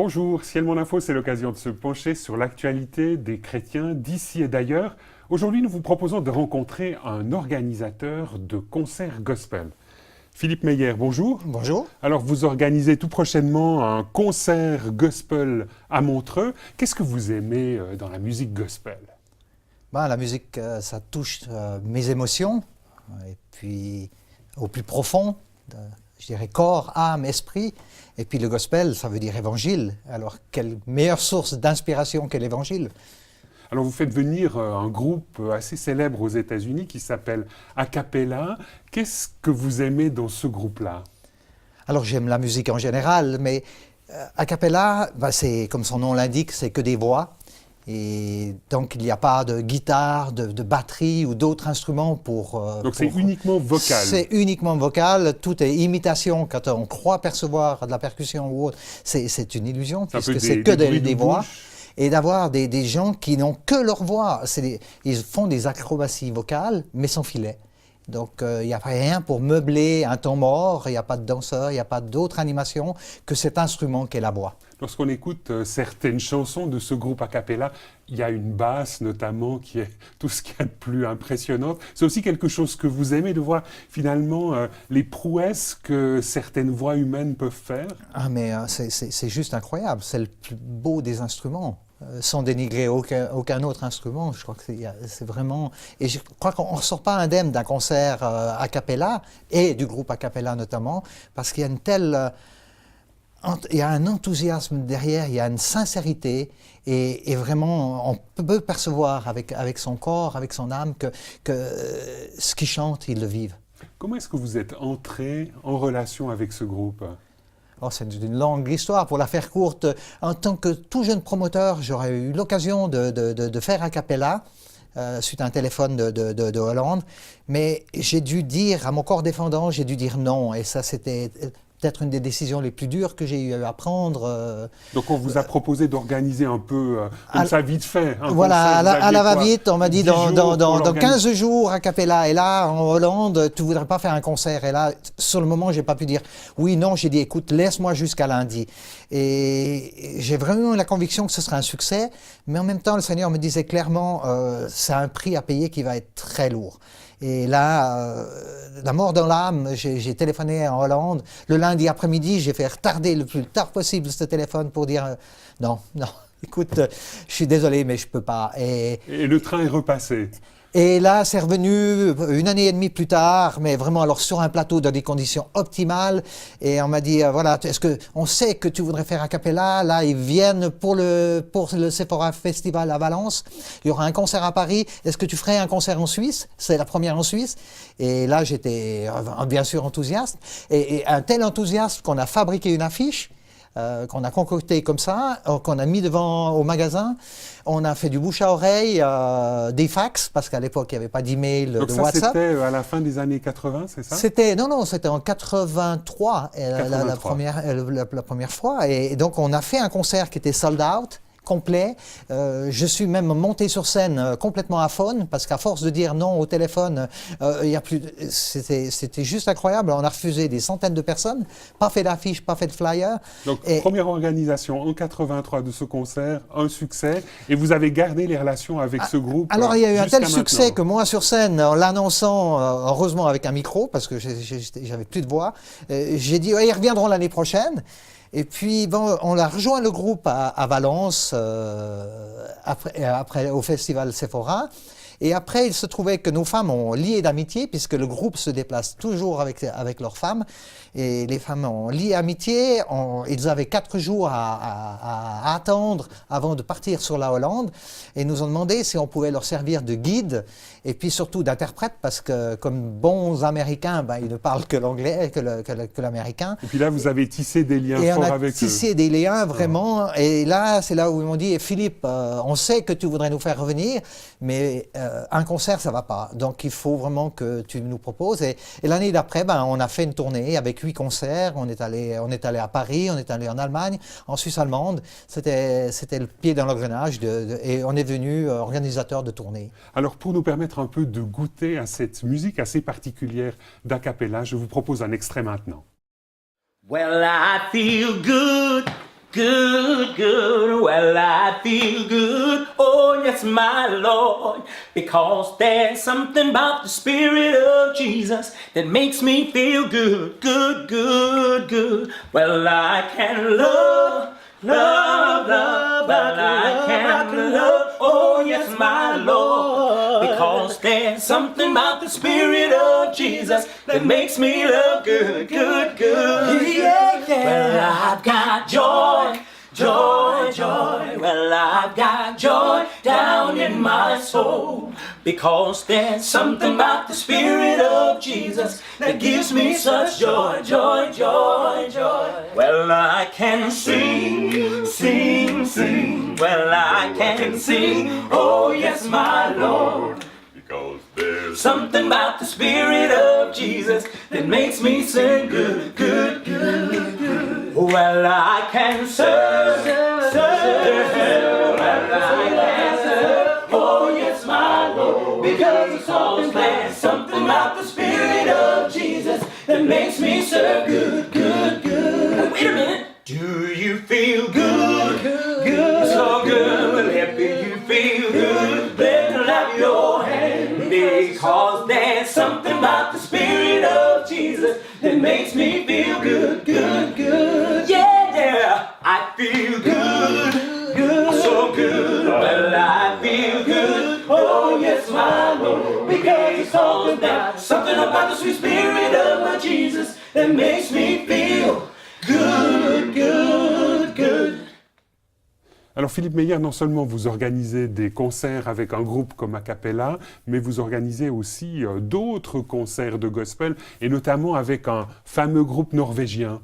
Bonjour, Ciel Mon Info, c'est l'occasion de se pencher sur l'actualité des chrétiens d'ici et d'ailleurs. Aujourd'hui, nous vous proposons de rencontrer un organisateur de concerts gospel. Philippe Meyer, bonjour. Bonjour. Alors, vous organisez tout prochainement un concert gospel à Montreux. Qu'est-ce que vous aimez dans la musique gospel? La musique, ça touche mes émotions, et puis au plus profond, je dirais corps, âme, esprit. Et puis le gospel, ça veut dire évangile. Alors, quelle meilleure source d'inspiration que l'évangile? Alors, vous faites venir un groupe assez célèbre aux États-Unis qui s'appelle A Cappella. Qu'est-ce que vous aimez dans ce groupe-là? Alors, j'aime la musique en général, mais A Cappella, c'est, comme son nom l'indique, c'est que des voix. Et donc, il n'y a pas de guitare, de batterie ou d'autres instruments pour... Donc, c'est uniquement vocal. C'est uniquement vocal. Tout est imitation. Quand on croit percevoir de la percussion ou autre, c'est une illusion, puisque c'est que des voix. Et d'avoir des gens qui n'ont que leur voix. Ils font des acrobaties vocales, mais sans filet. Donc, il n'y a rien pour meubler un temps mort, il n'y a pas de danseur, il n'y a pas d'autre animation que cet instrument qu'est la voix. Lorsqu'on écoute certaines chansons de ce groupe a cappella, il y a une basse notamment qui est tout ce qu'il y a de plus impressionnante. C'est aussi quelque chose que vous aimez de voir finalement les prouesses que certaines voix humaines peuvent faire. Ah mais c'est juste incroyable, c'est le plus beau des instruments. Sans dénigrer aucun autre instrument, je crois que c'est vraiment... Et je crois qu'on ne ressort pas indemne d'un concert a cappella, et du groupe a cappella notamment, parce qu'il y a une telle... Il y a un enthousiasme derrière, il y a une sincérité, et vraiment, on peut percevoir avec son corps, avec son âme, que ce qu'ils chantent, ils le vivent. Comment est-ce que vous êtes entré en relation avec ce groupe ? Oh, c'est une longue histoire. Pour la faire courte, en tant que tout jeune promoteur, j'aurais eu l'occasion de faire a cappella, suite à un téléphone de Hollande, mais j'ai dû dire, à mon corps défendant, j'ai dû dire non, et ça c'était peut-être une des décisions les plus dures que j'ai eu à prendre. Donc on vous a proposé d'organiser un peu, comme ça, vite fait. Voilà, à la va-vite, on m'a dit dans 15 jours a cappella. Et là, en Hollande, tu ne voudrais pas faire un concert. Et là, sur le moment, je n'ai pas pu dire oui, non. J'ai dit, écoute, laisse-moi jusqu'à lundi. Et j'ai vraiment eu la conviction que ce serait un succès. Mais en même temps, le Seigneur me disait clairement, c'est un prix à payer qui va être très lourd. Et là, la mort dans l'âme, j'ai téléphoné en Hollande. Le lundi après-midi, j'ai fait retarder le plus tard possible ce téléphone pour dire non, écoute, je suis désolé, mais je ne peux pas. Et le train est repassé. Et là, c'est revenu une année et demie plus tard, mais vraiment alors sur un plateau dans des conditions optimales. Et on m'a dit, voilà, est-ce que on sait que tu voudrais faire a cappella? Là, ils viennent pour le Sephora Festival à Valence. Il y aura un concert à Paris. Est-ce que tu ferais un concert en Suisse? C'est la première en Suisse. Et là, j'étais bien sûr enthousiaste. Et un tel enthousiasme qu'on a fabriqué une affiche. Qu'on a concocté comme ça, qu'on a mis devant au magasin. On a fait du bouche à oreille, des fax, parce qu'à l'époque, il n'y avait pas d'email, de WhatsApp. Donc ça, c'était à la fin des années 80, c'est ça? C'était en 83, 83. La première fois. Et donc, on a fait un concert qui était sold out, complet. Je suis même monté sur scène complètement aphone, parce qu'à force de dire non au téléphone, c'était juste incroyable. On a refusé des centaines de personnes, pas fait d'affiches, pas fait de flyers. Donc, première organisation en 83 de ce concert, un succès, et vous avez gardé les relations avec ce groupe. Alors, il y a eu un tel succès que moi, sur scène, en l'annonçant, heureusement avec un micro, parce que j'avais plus de voix, j'ai dit ils reviendront l'année prochaine. Et puis, on a rejoint le groupe à Valence, après au festival Sephora. Et après, il se trouvait que nos femmes ont lié d'amitié, puisque le groupe se déplace toujours avec leurs femmes. Et les femmes ont lié amitié. Ils avaient 4 jours à attendre avant de partir sur la Hollande. Et nous ont demandé si on pouvait leur servir de guide, et puis surtout d'interprète, parce que comme bons Américains, ils ne parlent que l'anglais, que l'américain. Et puis là, vous avez tissé des liens forts avec eux. Et on a tissé des liens, vraiment. Et là, c'est là où ils m'ont dit, Philippe, on sait que tu voudrais nous faire revenir, mais un concert, ça ne va pas. Donc, il faut vraiment que tu nous proposes. Et l'année d'après, on a fait une tournée avec 8 concerts. On est allé à Paris, on est allé en Allemagne, en Suisse allemande. C'était le pied dans l'engrenage et on est devenu organisateur de tournées. Alors, pour nous permettre un peu de goûter à cette musique assez particulière d'a cappella, je vous propose un extrait maintenant. Well, I feel good Good, good, well I feel good, oh yes my Lord, because there's something about the Spirit of Jesus that makes me feel good, good, good, good. Well I can love, love, love, well I can love, oh yes my Lord, because there's something about the Spirit of Jesus that makes me love good, good, good. Yeah, yeah. Well I've got joy, joy, joy. Well I've got joy down in my soul, because there's something about the Spirit of Jesus that gives me such joy, joy, joy, joy. Well I can sing, sing, sing. Well I can sing, oh yes my Lord, because there's something about the Spirit of Jesus that makes me sing good, good, good, good. Well I can serve, serve, well I can serve, oh yes my Lord, because there's something about the Spirit of Jesus that makes me serve good, good, good. Wait a minute. Do you feel good? Good, good, so good. Well, if you feel good, then clap your hand, because there's something about the Spirit of Jesus that makes me feel good, good, good. Yeah, yeah, I feel good, good, so good. Well, I feel good, oh yes, my Lord, because it's all about something about the sweet Spirit of my Jesus that makes me feel good, good, good. Alors Philippe Meyer, non seulement vous organisez des concerts avec un groupe comme A Cappella, mais vous organisez aussi d'autres concerts de gospel, et notamment avec un fameux groupe norvégien.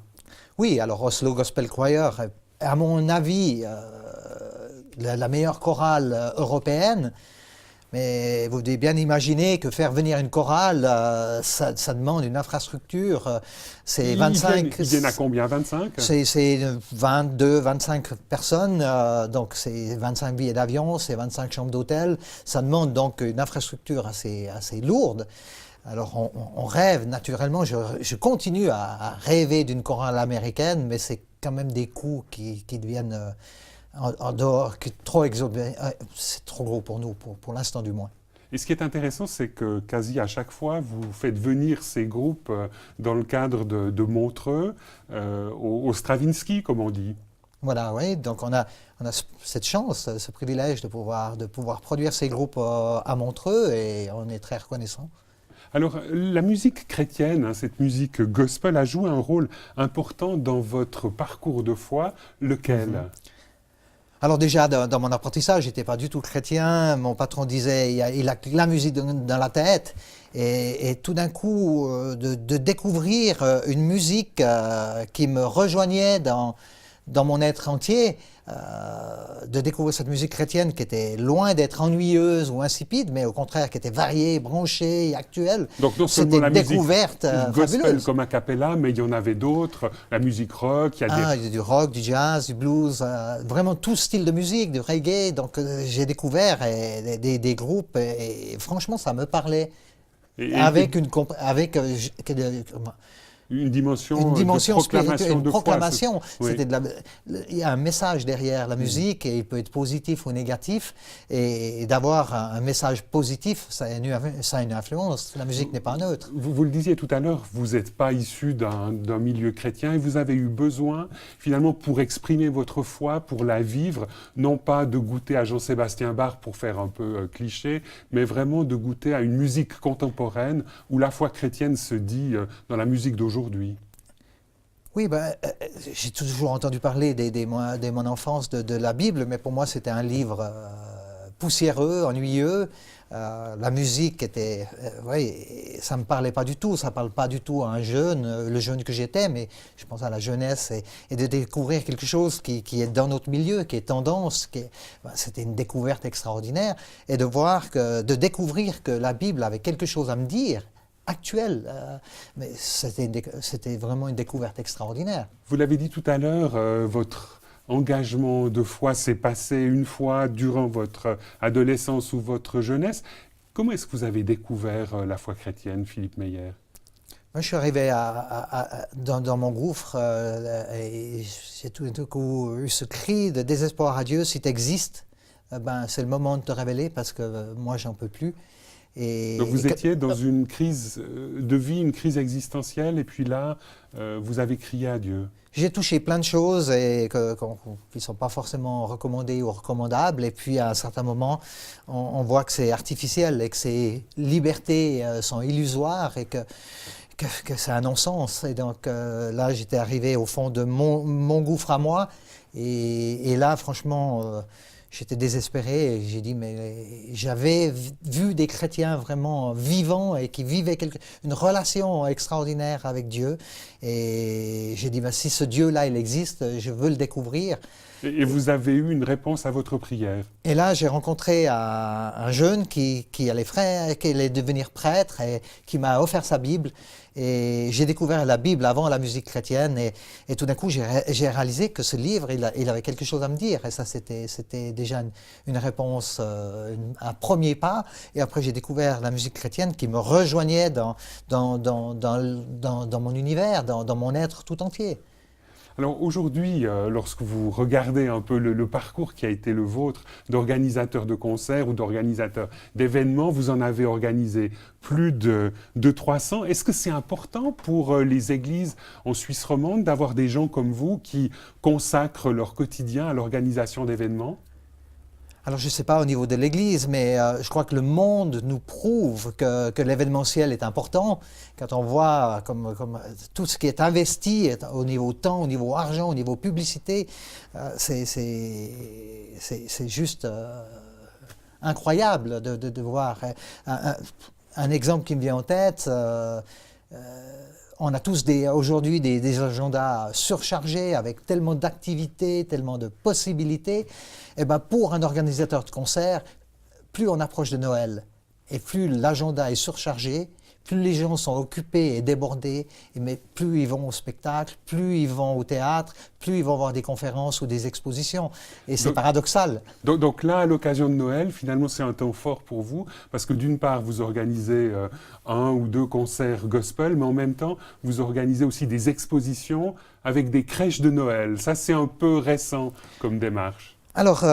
Oui, alors Oslo Gospel Choir, à mon avis, la meilleure chorale européenne. Mais vous devez bien imaginer que faire venir une chorale, ça demande une infrastructure. C'est 25... Ils viennent à combien? 25? C'est 22, 25 personnes, donc c'est 25 billets d'avion, c'est 25 chambres d'hôtel. Ça demande donc une infrastructure assez lourde. Alors on rêve naturellement, je continue à rêver d'une chorale américaine, mais c'est quand même des coûts qui deviennent... en dehors, qui est trop exorbitant, c'est trop gros pour nous, pour l'instant du moins. Et ce qui est intéressant, c'est que quasi à chaque fois, vous faites venir ces groupes dans le cadre de Montreux, au Stravinsky, comme on dit. Voilà, oui, donc on a cette chance, ce privilège de pouvoir produire ces groupes à Montreux, et on est très reconnaissants. Alors, la musique chrétienne, cette musique gospel, a joué un rôle important dans votre parcours de foi, lequel? Alors déjà, dans mon apprentissage, je n'étais pas du tout chrétien. Mon patron disait, il a la musique dans la tête. Et tout d'un coup, de découvrir une musique qui me rejoignait dans mon être entier, de découvrir cette musique chrétienne qui était loin d'être ennuyeuse ou insipide, mais au contraire qui était variée, branchée et actuelle. Donc non seulement la découverte musique gospel fabuleuse. Comme A Cappella, mais il y en avait d'autres, la musique rock, il y a du rock, du jazz, du blues, vraiment tout style de musique, du reggae. Donc j'ai découvert des groupes et franchement ça me parlait avec une dimension de proclamation. C'était il y a un message derrière la musique et il peut être positif ou négatif. Et d'avoir un message positif, ça a une influence. La musique n'est pas neutre. Vous le disiez tout à l'heure, vous n'êtes pas issu d'un milieu chrétien et vous avez eu besoin, finalement, pour exprimer votre foi, pour la vivre, non pas de goûter à Jean-Sébastien Bach pour faire un peu cliché, mais vraiment de goûter à une musique contemporaine où la foi chrétienne se dit dans la musique d'aujourd'hui. Oui, j'ai toujours entendu parler dès mon enfance de la Bible, mais pour moi c'était un livre poussiéreux, ennuyeux. La musique était, ça me parlait pas du tout, ça parle pas du tout à un jeune, le jeune que j'étais, mais je pense à la jeunesse et de découvrir quelque chose qui est dans notre milieu, qui est tendance, c'était une découverte extraordinaire, et de découvrir que la Bible avait quelque chose à me dire. Actuel, mais c'était vraiment une découverte extraordinaire. Vous l'avez dit tout à l'heure, votre engagement de foi s'est passé une fois durant votre adolescence ou votre jeunesse. Comment est-ce que vous avez découvert la foi chrétienne, Philippe Meyer? Moi, je suis arrivé dans mon gouffre et j'ai tout d'un coup eu ce cri de désespoir à Dieu. Si tu existes, c'est le moment de te révéler parce que moi, j'en peux plus. Donc vous étiez dans une crise de vie, une crise existentielle, et puis là, vous avez crié à Dieu. J'ai touché plein de choses et qui ne sont pas forcément recommandées ou recommandables. Et puis à un certain moment, on voit que c'est artificiel et que ces libertés sont illusoires et que c'est un non-sens. Et donc là, j'étais arrivé au fond de mon gouffre à moi. Et là, franchement, j'étais désespéré. Et j'ai dit, mais j'avais vu des chrétiens vraiment vivants et qui vivaient une relation extraordinaire avec Dieu. Et j'ai dit, si ce Dieu-là, il existe, je veux le découvrir. Et vous avez eu une réponse à votre prière. Et là, j'ai rencontré un jeune qui allait devenir prêtre et qui m'a offert sa Bible. Et j'ai découvert la Bible avant la musique chrétienne. Et tout d'un coup, j'ai réalisé que ce livre, il avait quelque chose à me dire. Et ça, c'était déjà une réponse, un premier pas. Et après, j'ai découvert la musique chrétienne qui me rejoignait dans mon univers, dans mon être tout entier. Alors aujourd'hui, lorsque vous regardez un peu le parcours qui a été le vôtre d'organisateur de concerts ou d'organisateur d'événements, vous en avez organisé plus de 300. Est-ce que c'est important pour les églises en Suisse romande d'avoir des gens comme vous qui consacrent leur quotidien à l'organisation d'événements ? Alors je ne sais pas au niveau de l'Église, mais je crois que le monde nous prouve que l'événementiel est important. Quand on voit comme tout ce qui est investi au niveau temps, au niveau argent, au niveau publicité, c'est juste incroyable de voir. Un exemple qui me vient en tête, on a tous aujourd'hui des agendas surchargés avec tellement d'activités, tellement de possibilités. Et pour un organisateur de concert, plus on approche de Noël et plus l'agenda est surchargé, plus les gens sont occupés et débordés, mais plus ils vont au spectacle, plus ils vont au théâtre, plus ils vont voir des conférences ou des expositions. Et c'est paradoxal. Donc là, à l'occasion de Noël, finalement, c'est un temps fort pour vous, parce que d'une part, vous organisez 1 ou 2 concerts gospel, mais en même temps, vous organisez aussi des expositions avec des crèches de Noël. Ça, c'est un peu récent comme démarche. Alors,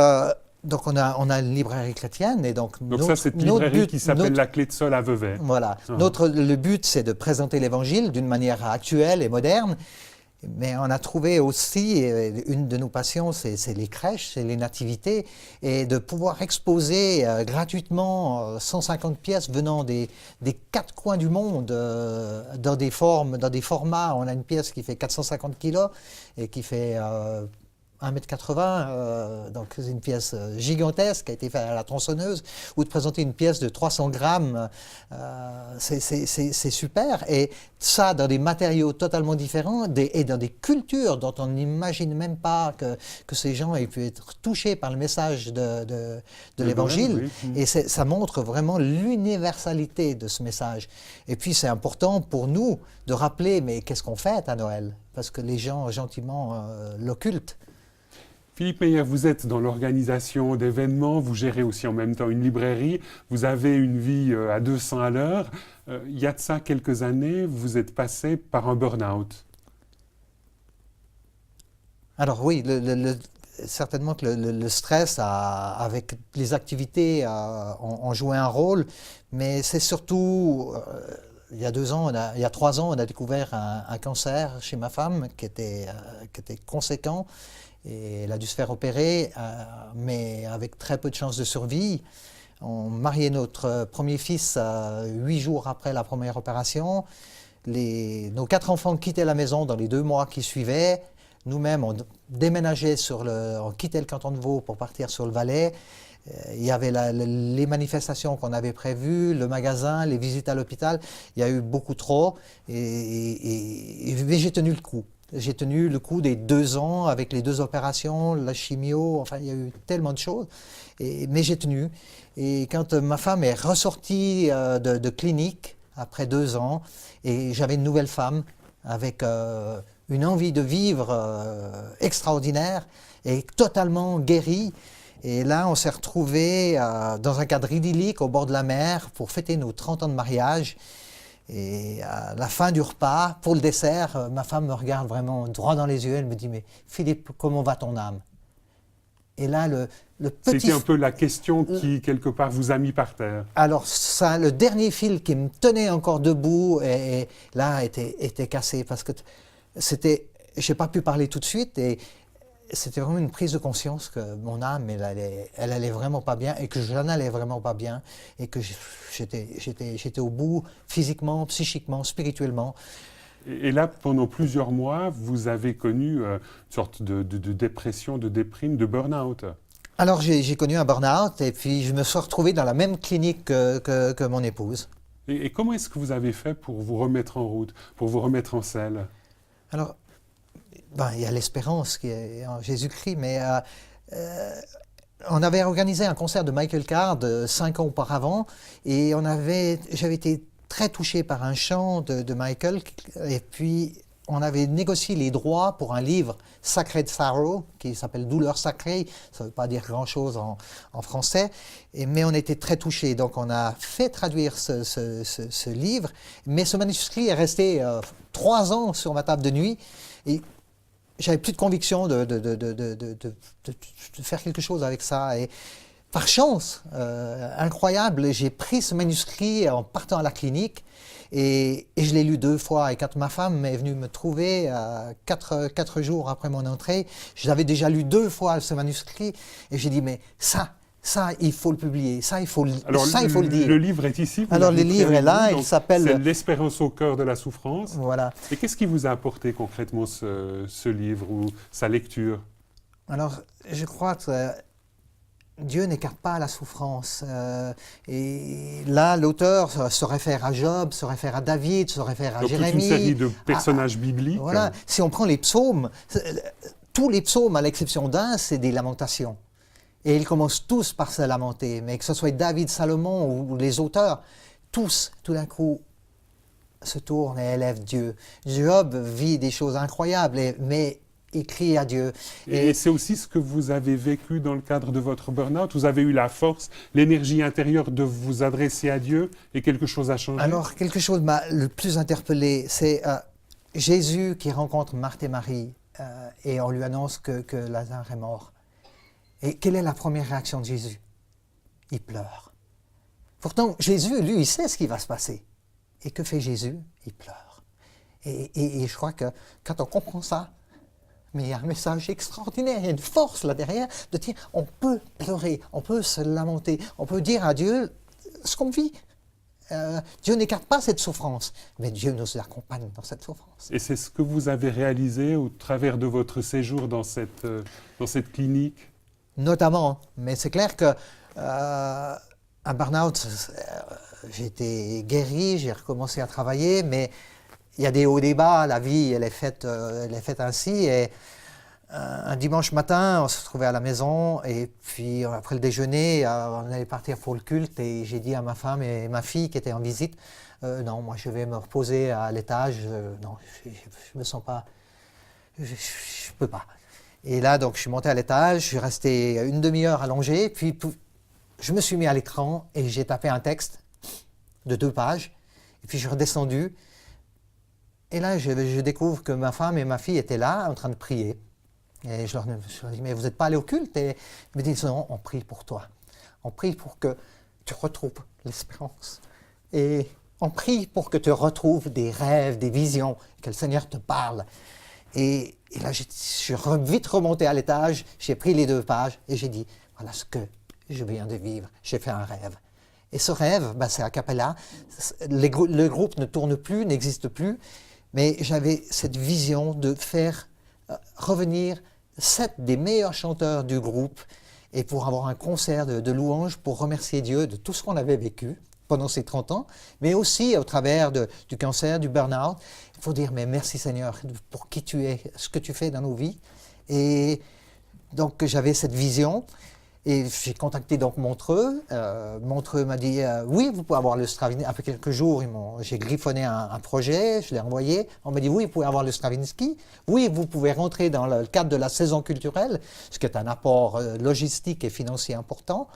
donc on a une librairie chrétienne et donc ça, c'est une librairie qui s'appelle La Clé de Sol à Vevey. Voilà. Le but, c'est de présenter l'Évangile d'une manière actuelle et moderne. Mais on a trouvé aussi, une de nos passions, c'est les crèches, c'est les nativités, et de pouvoir exposer gratuitement 150 pièces venant des 4 coins du monde dans des formats. On a une pièce qui fait 450 kilos et qui fait 1,80 m, donc c'est une pièce gigantesque qui a été faite à la tronçonneuse, ou de présenter une pièce de 300 grammes, c'est super. Et ça, dans des matériaux totalement différents et dans des cultures dont on n'imagine même pas que ces gens aient pu être touchés par le message de l'Évangile. Oui. Et ça montre vraiment l'universalité de ce message. Et puis c'est important pour nous de rappeler, mais qu'est-ce qu'on fête à Noël? Parce que les gens gentiment l'occultent. Philippe Meyer, vous êtes dans l'organisation d'événements, vous gérez aussi en même temps une librairie, vous avez une vie à 200 à l'heure. Il y a de ça quelques années, vous êtes passé par un burn-out. Alors oui, certainement que le stress avec les activités ont joué un rôle, mais c'est surtout... il y a 3 ans, on a découvert un cancer chez ma femme qui était conséquent. Et elle a dû se faire opérer, mais avec très peu de chances de survie. On mariait notre premier fils 8 jours après la première opération. Nos 4 enfants quittaient la maison dans les 2 mois qui suivaient. Nous-mêmes, on déménageait on quittait le canton de Vaud pour partir sur le Valais. Il y avait les manifestations qu'on avait prévues, le magasin, les visites à l'hôpital. Il y a eu beaucoup trop et j'ai tenu le coup. J'ai tenu le coup des 2 ans avec les 2 opérations, la chimio, enfin il y a eu tellement de choses, mais j'ai tenu. Et quand ma femme est ressortie de clinique après 2 ans, et j'avais une nouvelle femme avec une envie de vivre extraordinaire et totalement guérie. Et là, on s'est retrouvés dans un cadre idyllique au bord de la mer pour fêter nos 30 ans de mariage. Et à la fin du repas, pour le dessert, ma femme me regarde vraiment droit dans les yeux. Elle me dit, mais Philippe, comment va ton âme? Et là, le petit... C'était un peu la question qui, quelque part, vous a mis par terre. Alors, ça, le dernier fil qui me tenait encore debout, et là, était cassé parce que j'ai pas pu parler tout de suite, et c'était vraiment une prise de conscience que mon âme, elle allait vraiment pas bien, et que je n'en allais vraiment pas bien, et que j'étais au bout, physiquement, psychiquement, spirituellement. Et là, pendant plusieurs mois, vous avez connu une sorte de dépression, de déprime, de burn-out. Alors, j'ai connu un burn-out, et puis je me suis retrouvé dans la même clinique que mon épouse. Et comment est-ce que vous avez fait pour vous remettre en route, pour vous remettre en selle? Alors, il y a l'espérance qui est en Jésus-Christ, mais on avait organisé un concert de Michael Card 5 ans auparavant, et j'avais été très touché par un chant de Michael, et puis on avait négocié les droits pour un livre, Sacred Sorrow, qui s'appelle Douleur sacrée. Ça ne veut pas dire grand-chose en français, mais on était très touchés. Donc on a fait traduire ce livre, mais ce manuscrit est resté 3 ans sur ma table de nuit, et j'avais plus de conviction de faire quelque chose avec ça. Et par chance, incroyable, j'ai pris ce manuscrit en partant à la clinique, et je l'ai lu 2 fois. Et quand ma femme est venue me trouver 4 jours après mon entrée, je l'avais déjà lu 2 fois ce manuscrit, et j'ai dit, mais ça, il faut le publier, il faut le dire. Le livre est ici. Alors, le livre est là, il s'appelle... C'est L'espérance au cœur de la souffrance. Voilà. Et qu'est-ce qui vous a apporté concrètement ce livre ou sa lecture? Alors, je crois que Dieu n'écarte pas la souffrance. Et là, l'auteur se réfère à Job, se réfère à David, se réfère à Jérémie. Toute une série de personnages bibliques. Voilà. Si on prend les psaumes, tous les psaumes, à l'exception d'un, c'est des lamentations. Et ils commencent tous par se lamenter. Mais que ce soit David, Salomon ou les auteurs, tous, tout d'un coup, se tournent et élèvent Dieu. Job vit des choses incroyables, mais il crie à Dieu. Et c'est aussi ce que vous avez vécu dans le cadre de votre burn-out. Vous avez eu la force, l'énergie intérieure de vous adresser à Dieu, et quelque chose a changé? Alors, quelque chose m'a le plus interpellé, c'est Jésus qui rencontre Marthe et Marie, et on lui annonce que Lazare est mort. Et quelle est la première réaction de Jésus? Il pleure. Pourtant, Jésus, lui, il sait ce qui va se passer. Et que fait Jésus? Il pleure. Et je crois que quand on comprend ça, mais il y a un message extraordinaire, il y a une force là derrière de dire on peut pleurer, on peut se lamenter, on peut dire à Dieu ce qu'on vit. Dieu n'écarte pas cette souffrance, mais Dieu nous accompagne dans cette souffrance. Et c'est ce que vous avez réalisé au travers de votre séjour dans cette clinique? Notamment, mais c'est clair que un burn-out, j'ai été guéri, j'ai recommencé à travailler, mais il y a des hauts et des bas, la vie elle est faite ainsi. Et un dimanche matin, on se trouvait à la maison, et puis après le déjeuner, on allait partir pour le culte, et j'ai dit à ma femme et ma fille qui étaient en visite, non, moi je vais me reposer à l'étage, non, je me sens pas, je peux pas. Et là, donc, je suis monté à l'étage, je suis resté une demi-heure allongé, puis je me suis mis à l'écran et j'ai tapé un texte de 2 pages, et puis je suis redescendu, et là, je découvre que ma femme et ma fille étaient là, en train de prier. Et je leur dis, mais vous n'êtes pas allés au culte? Et ils me disent, non, on prie pour toi. On prie pour que tu retrouves l'espérance. Et on prie pour que tu retrouves des rêves, des visions, que le Seigneur te parle. Et là, je suis vite remonté à l'étage, j'ai pris les 2 pages et j'ai dit, voilà ce que je viens de vivre, j'ai fait un rêve. Et ce rêve, c'est a cappella, le groupe ne tourne plus, n'existe plus, mais j'avais cette vision de faire revenir 7 des meilleurs chanteurs du groupe, et pour avoir un concert de louanges pour remercier Dieu de tout ce qu'on avait vécu pendant ces 30 ans, mais aussi au travers du cancer, du burn-out. Il faut dire, mais merci Seigneur pour qui tu es, ce que tu fais dans nos vies. Et donc j'avais cette vision, et j'ai contacté donc Montreux. Montreux m'a dit, oui, vous pouvez avoir le Stravinsky. Après quelques jours, j'ai griffonné un projet, je l'ai envoyé. On m'a dit, oui, vous pouvez avoir le Stravinsky. Oui, vous pouvez rentrer dans le cadre de la saison culturelle, ce qui est un apport logistique et financier important.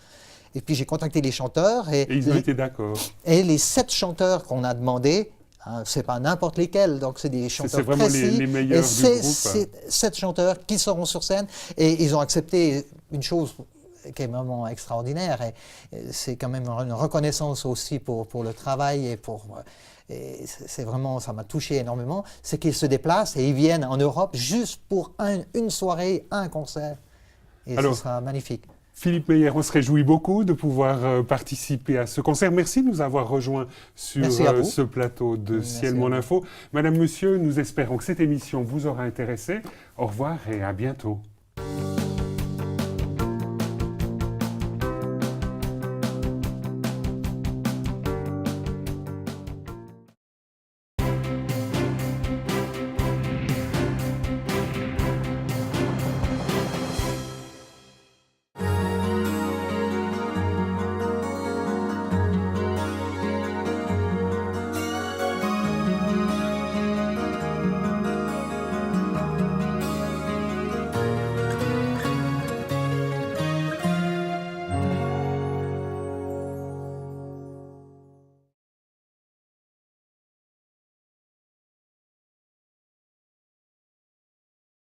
Et puis j'ai contacté les chanteurs. Et ils ont été d'accord. Et les 7 chanteurs qu'on a demandé Hein, c'est pas n'importe lesquels, donc c'est des chanteurs c'est vraiment précis. les meilleurs et du c'est groupe. 7 chanteurs qui seront sur scène et ils ont accepté une chose qui est vraiment extraordinaire et c'est quand même une reconnaissance aussi pour le travail et c'est vraiment, ça m'a touché énormément, c'est qu'ils se déplacent et ils viennent en Europe juste pour une soirée, un concert. Et Alors, ce sera magnifique. Philippe Meyer, on se réjouit beaucoup de pouvoir participer à ce concert. Merci de nous avoir rejoints sur ce plateau de Ciel Mon Info. Madame, Monsieur, nous espérons que cette émission vous aura intéressé. Au revoir et à bientôt.